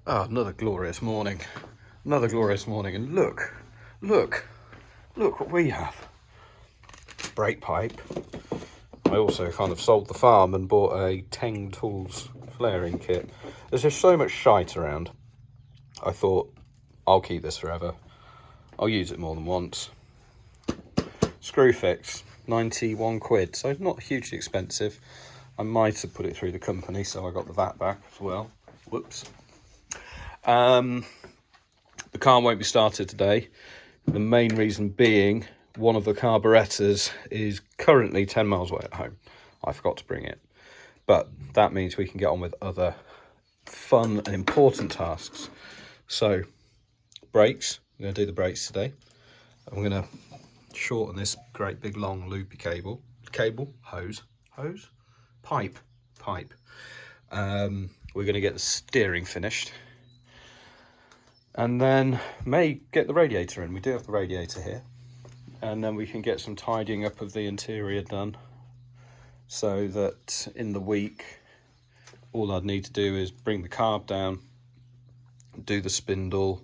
Ah, another glorious morning. Another glorious morning, and look what we have. Brake pipe. I also kind of sold the farm and bought a Teng Tools flaring kit. There's just so much shite around. I thought, I'll keep this forever. I'll use it more than once. Screw fix, 91 quid, so not hugely expensive. I might have put it through the company, so I got the VAT back as well. Whoops. The car won't be started today. The main reason being one of the carburetors is currently 10 miles away at home. I forgot to bring it. But that means we can get on with other fun and important tasks. So, brakes. I'm going to do the brakes today. I'm going to shorten this great big long loopy hose, pipe. We're going to get the steering finished. And then may get the radiator in. We do have the radiator here. And then we can get some tidying up of the interior done, so that in the week, all I'd need to do is bring the carb down, do the spindle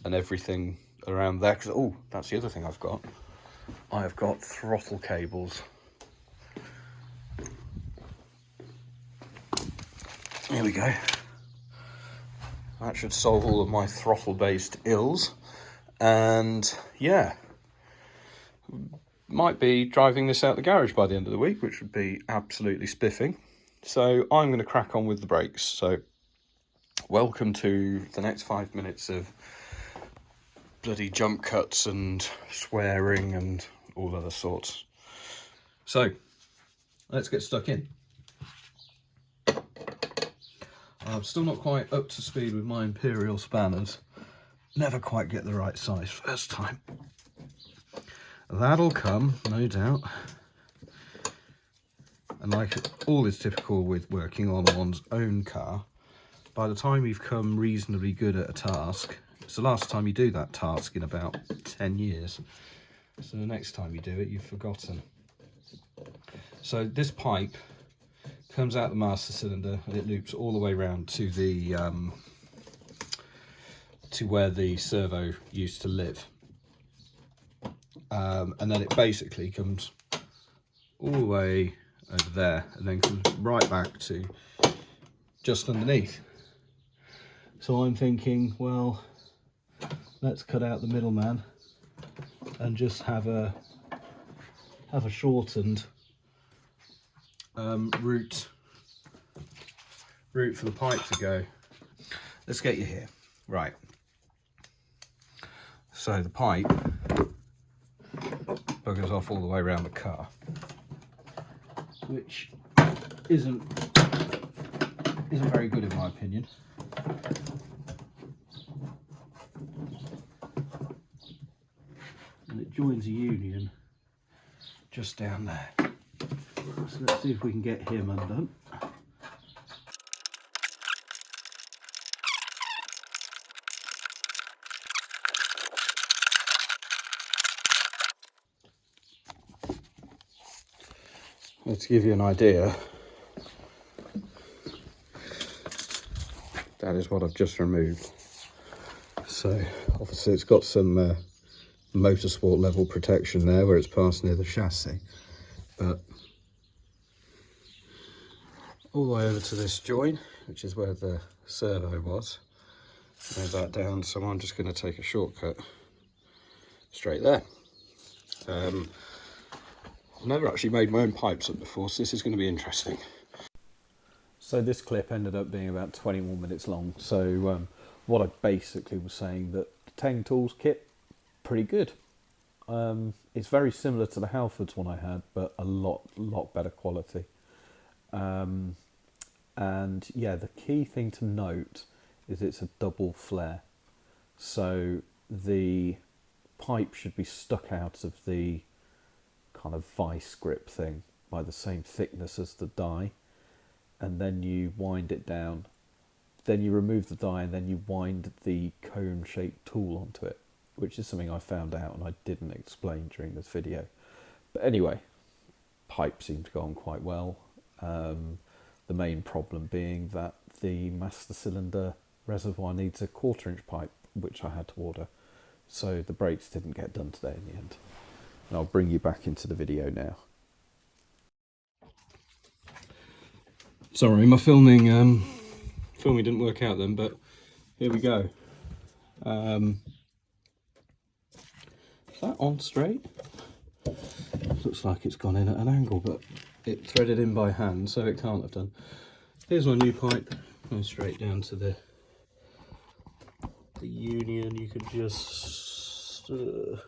and everything around there. Because, oh, that's the other thing I've got. I've got throttle cables. Here we go. That should solve all of my throttle-based ills. And yeah, might be driving this out the garage by the end of the week, which would be absolutely spiffing. So I'm going to crack on with the brakes. So welcome to the next 5 minutes of bloody jump cuts and swearing and all other sorts. So let's get stuck in. I'm still not quite up to speed with my Imperial spanners. Never quite get the right size first time. That'll come, no doubt. And like all is typical with working on one's own car, by the time you've come reasonably good at a task, it's the last time you do that task in about 10 years. So the next time you do it, you've forgotten. So this pipe comes out the master cylinder and it loops all the way around to the to where the servo used to live, and then it basically comes all the way over there and then comes right back to just underneath. So I'm thinking, well, let's cut out the middleman and just have a shortened route for the pipe to go. Let's get you here. Right. So the pipe buggers off all the way around the car, which isn't very good in my opinion. And it joins a union just down there. So let's see if we can get him undone. To give you an idea, that is what I've just removed. So obviously it's got some motorsport level protection there where it's passed near the chassis, but all the way over to this join, which is where the servo was, made that down. So I'm just going to take a shortcut straight there. I've never actually made my own pipes up before, so this is going to be interesting. So this clip ended up being about 20 more minutes long. So what I basically was saying, that the Teng Tools kit, pretty good. It's very similar to the Halfords one I had, but a lot better quality. And yeah, the key thing to note is it's a double flare. So the pipe should be stuck out of the kind of vice grip thing by the same thickness as the die, and then you wind it down, then you remove the die and then you wind the cone shaped tool onto it, which is something I found out and I didn't explain during this video. But anyway, pipe seemed to go on quite well. The main problem being that the master cylinder reservoir needs a 1/4 inch pipe, which I had to order. So the brakes didn't get done today in the end. And I'll bring you back into the video now. Sorry, my filming didn't work out then, but here we go. Is that on straight? Looks like it's gone in at an angle, but it threaded in by hand, so it can't have done. Here's my new pipe, going straight down to the union. You could just a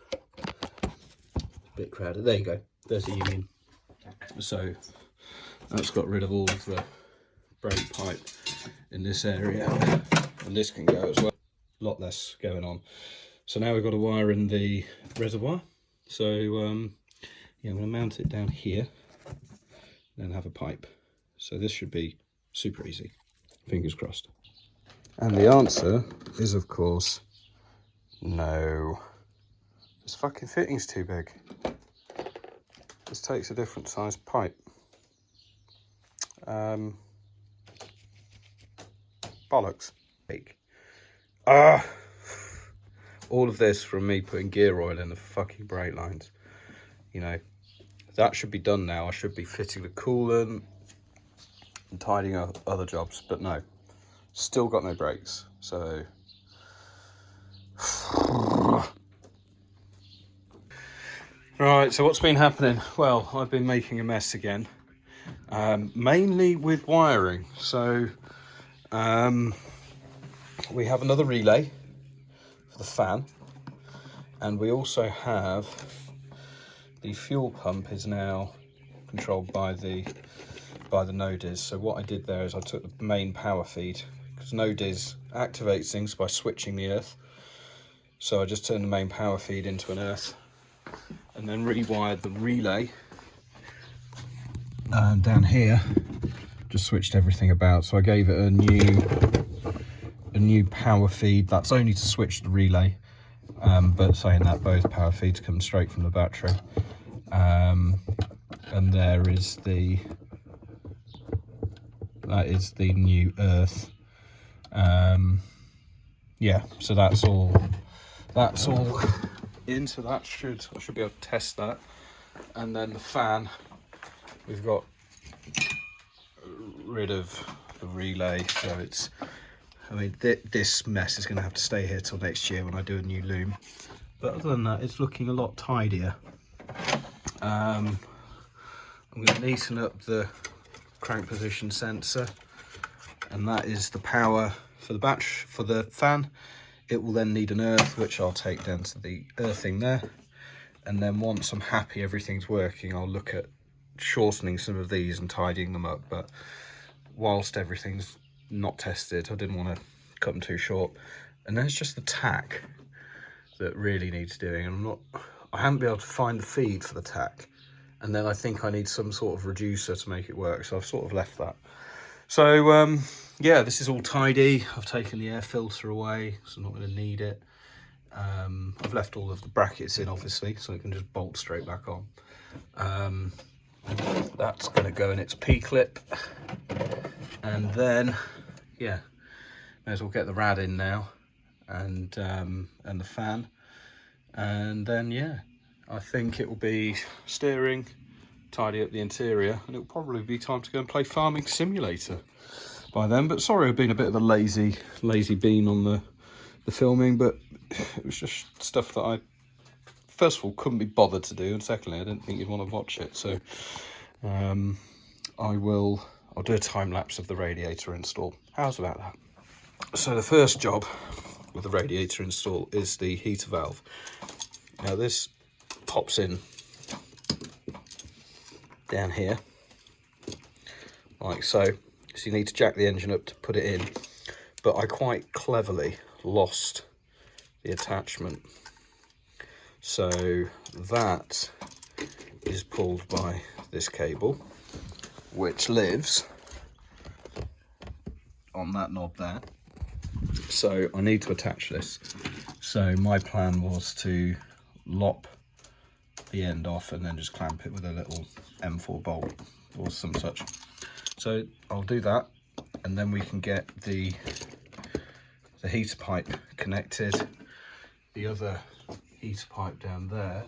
bit crowded. There you go. There's the union. So that's got rid of all of the brake pipe in this area, and this can go as well. A lot less going on. So now we've got to wire in the reservoir. So yeah, I'm going to mount it down here, then have a pipe. So this should be super easy. Fingers crossed. And the answer is, of course, no. This fucking fitting's too big. This takes a different size pipe. Bollocks. All of this from me putting gear oil in the fucking brake lines. You know, that should be done now. I should be fitting the coolant and tidying up other jobs, but no. Still got no brakes, so... Right, so what's been happening? Well, I've been making a mess again. Mainly with wiring. So, we have another relay for the fan, and we also have the fuel pump is now controlled by the no-dis. So what I did there is I took the main power feed, because no-dis activates things by switching the earth. So I just turned the main power feed into an earth, and then rewired the relay down here. Just switched everything about. So I gave it a new power feed. That's only to switch the relay, but saying that, both power feeds come straight from the battery. And that is the new earth. Yeah, so that's all in. So that I should be able to test that. And then the fan, we've got rid of the relay, so it's, I mean, this mess is going to have to stay here till next year when I do a new loom. But other than that, it's looking a lot tidier. I'm going to neaten up the crank position sensor, and that is the power for the fan. It will then need an earth, which I'll take down to the earthing there. And then once I'm happy everything's working, I'll look at shortening some of these and tidying them up. But whilst everything's not tested, I didn't want to cut them too short. And then it's just the tack that really needs doing. And I haven't been able to find the feed for the tack. And then I think I need some sort of reducer to make it work. So I've sort of left that. So yeah, this is all tidy. I've taken the air filter away, so I'm not going to need it. I've left all of the brackets in, obviously, so it can just bolt straight back on. That's going to go in its P-clip. And then, yeah, may as well get the rad in now, and the fan. And then, yeah, I think it will be steering, tidy up the interior, and it'll probably be time to go and play Farming Simulator by then. But sorry, I've been a bit of a lazy bean on the filming, but it was just stuff that I, first of all, couldn't be bothered to do, and secondly, I didn't think you'd want to watch it. So I'll do a time lapse of the radiator install. How's about that? So the first job with the radiator install is the heater valve. Now this pops in down here like so. So you need to jack the engine up to put it in, but I quite cleverly lost the attachment, so that is pulled by this cable, which lives on that knob there. So I need to attach this. So my plan was to lop the end off and then just clamp it with a little M4 bolt or some such. So I'll do that, and then we can get the the heater pipe connected, the other heater pipe down there,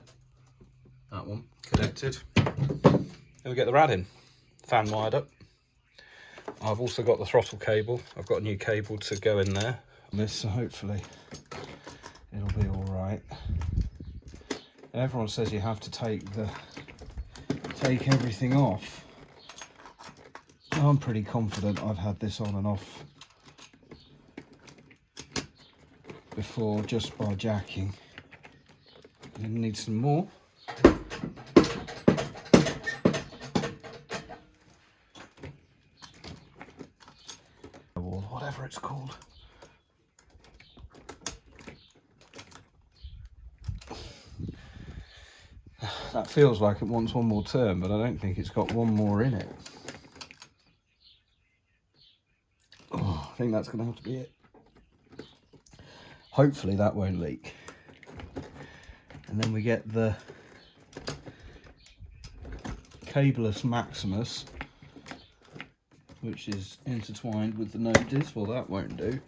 that one connected. Then we get the rad in, fan wired up. I've also got the throttle cable. I've got a new cable to go in there. So hopefully it'll be all right. Everyone says you have to take everything off. I'm pretty confident I've had this on and off before just by jacking. I need some more. Or whatever it's called. That feels like it wants one more turn, but I don't think it's got one more in it. Oh, I think that's going to have to be it. Hopefully that won't leak. And then we get the cableless Maximus, which is intertwined with the Lotus. Well, that won't do.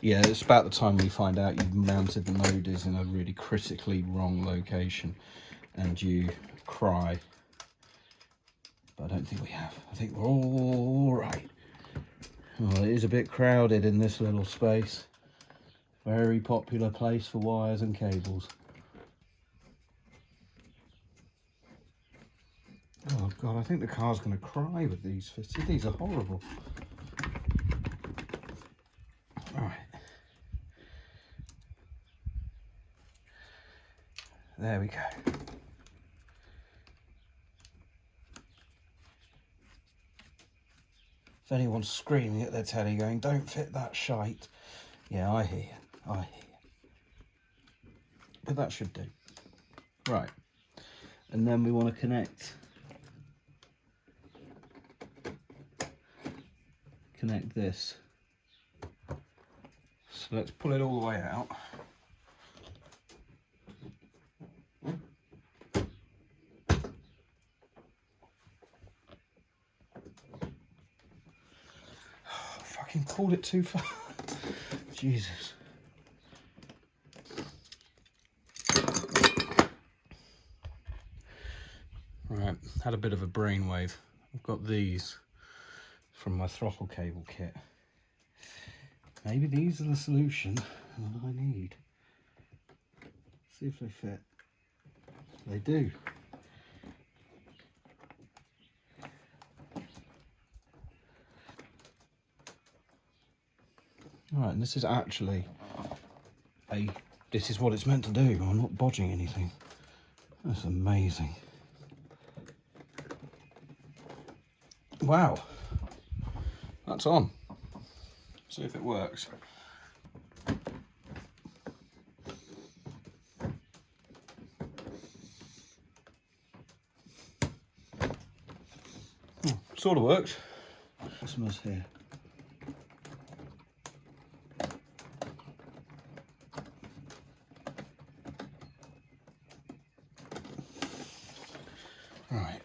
Yeah, it's about the time we find out you've mounted the Lotus in a really critically wrong location and you cry. But I don't think we have. I think we're all right. Well, it is a bit crowded in this little space. Very popular place for wires and cables. Oh God, I think the car's going to cry with these fitted. These are horrible. Right. There we go. If anyone's screaming at their telly going, don't fit that shite. Yeah, I hear you. I hear you. But that should do. Right. And then we want to connect this. So let's pull it all the way out. Fucking pulled it too far. Jesus. Right, had a bit of a brainwave. I've got these from my throttle cable kit. Maybe these are the solution that I need. See if they fit. They do. Right, and this is actually this is what it's meant to do. I'm not bodging anything. That's amazing. Wow, that's on. See if it works. Sort of works. Customers here. Right.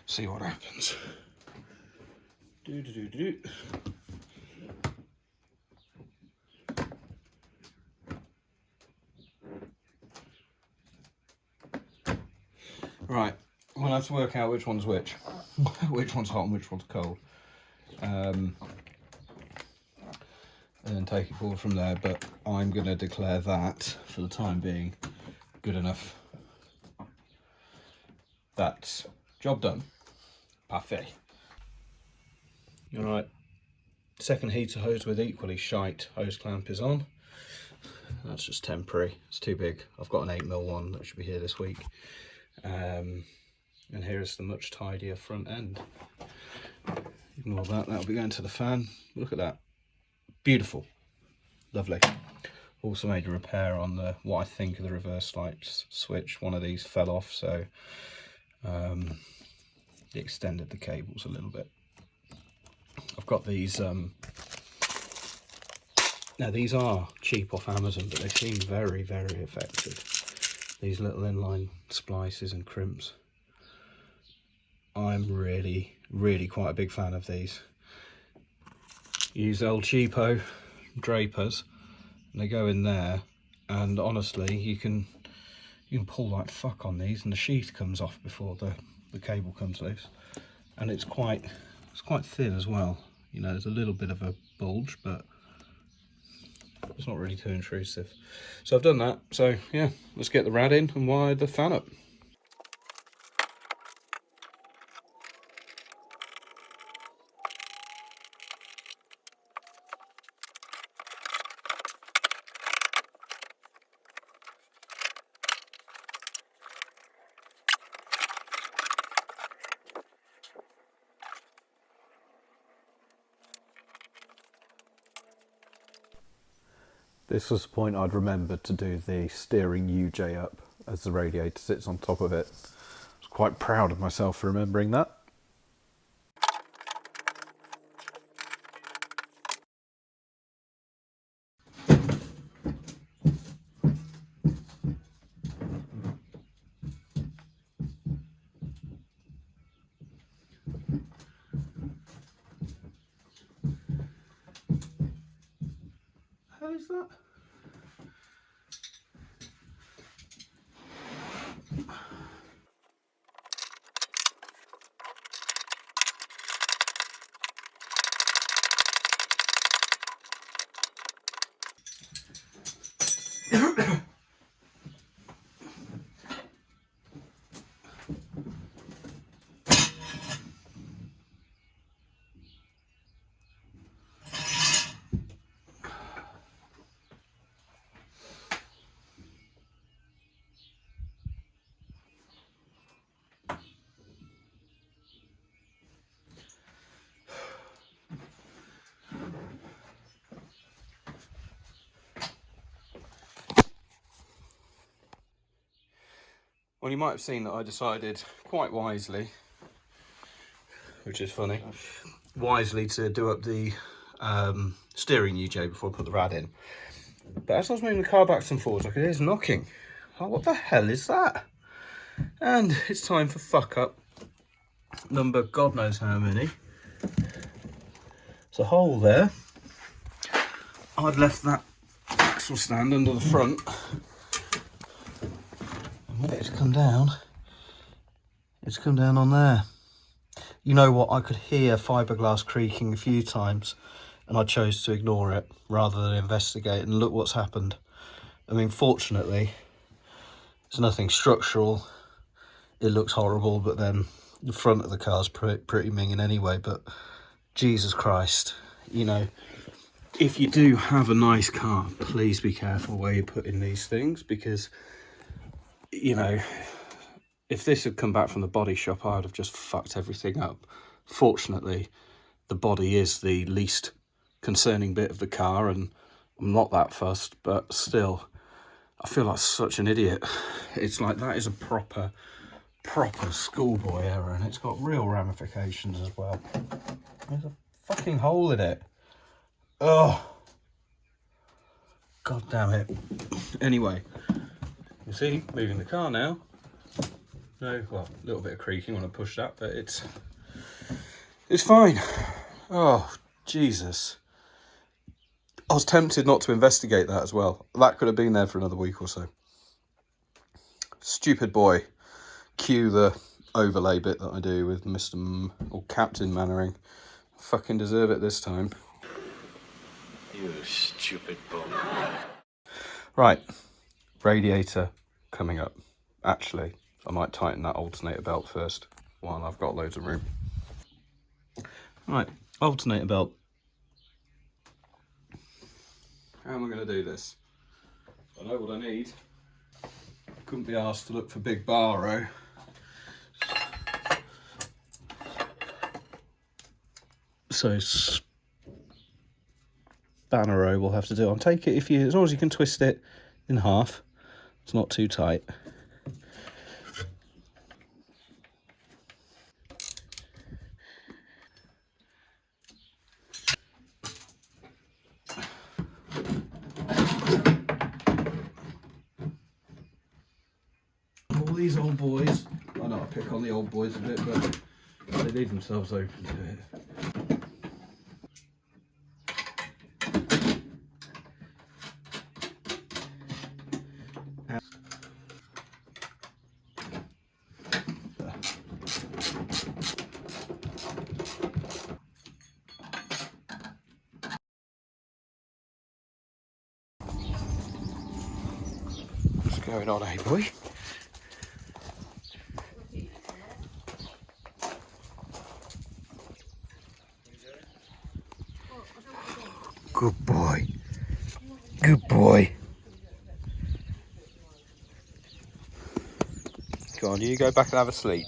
See what happens. Do. Right, we'll have to work out which one's which. Which one's hot and which one's cold. And then take it forward from there, but I'm going to declare that, for the time being, good enough. That's job done. Parfait. Alright, second heater hose with equally shite hose clamp is on. That's just temporary, it's too big. I've got an 8mm one that should be here this week. And here is the much tidier front end. Ignore that, that'll be going to the fan. Look at that. Beautiful. Lovely. Also made a repair on the what I think of the reverse light switch. One of these fell off, so it extended the cables a little bit. I've got these, now these are cheap off Amazon, but they seem very, very effective. These little inline splices and crimps. I'm really quite a big fan of these. Use El Cheapo drapers, and they go in there, and honestly you can pull like fuck on these and the sheath comes off before the cable comes loose, and it's quite thin as well. You know, there's a little bit of a bulge, but it's not really too intrusive. So I've done that. So yeah, let's get the rad in and wire the fan up. This was the point I'd remembered to do the steering UJ up as the radiator sits on top of it. I was quite proud of myself for remembering that. How is that? Well, you might have seen that I decided quite wisely, which is funny, wisely to do up the steering UJ before I put the rad in. But as I was moving the car backwards and forwards, I could hear some knocking. Oh, what the hell is that? And it's time for fuck up number God knows how many. There's a hole there. I'd left that axle stand under the front. It's come down. It's come down on there. You know what? I could hear fiberglass creaking a few times, and I chose to ignore it rather than investigate. And look what's happened. I mean, fortunately, there's nothing structural. It looks horrible, but then the front of the car's pretty minging anyway. But Jesus Christ, you know, if you do have a nice car, please be careful where you put in these things, because, you know, if this had come back from the body shop, I would have just fucked everything up. Fortunately, the body is the least concerning bit of the car, and I'm not that fussed, but still, I feel like such an idiot. It's like, that is a proper schoolboy error, and it's got real ramifications as well. There's a fucking hole in it. Oh, God damn it. Anyway, you see, moving the car now. No, well, a little bit of creaking when I push that, but it's fine. Oh, Jesus. I was tempted not to investigate that as well. That could have been there for another week or so. Stupid boy. Cue the overlay bit that I do with or Captain Mannering. Fucking deserve it this time. You stupid boy. Right, radiator coming up. Actually, I might tighten that alternator belt first while I've got loads of room. Right, alternator belt. How am I going to do this? I know what I need. Couldn't be asked to look for Big Barrow. So Spannero will have to do. I'll take it as long as you can twist it in half. It's not too tight. All these old boys, I know I pick on the old boys a bit, but they leave themselves open to it. going on, eh, boy? Good boy. Good boy. Go on, you go back and have a sleep.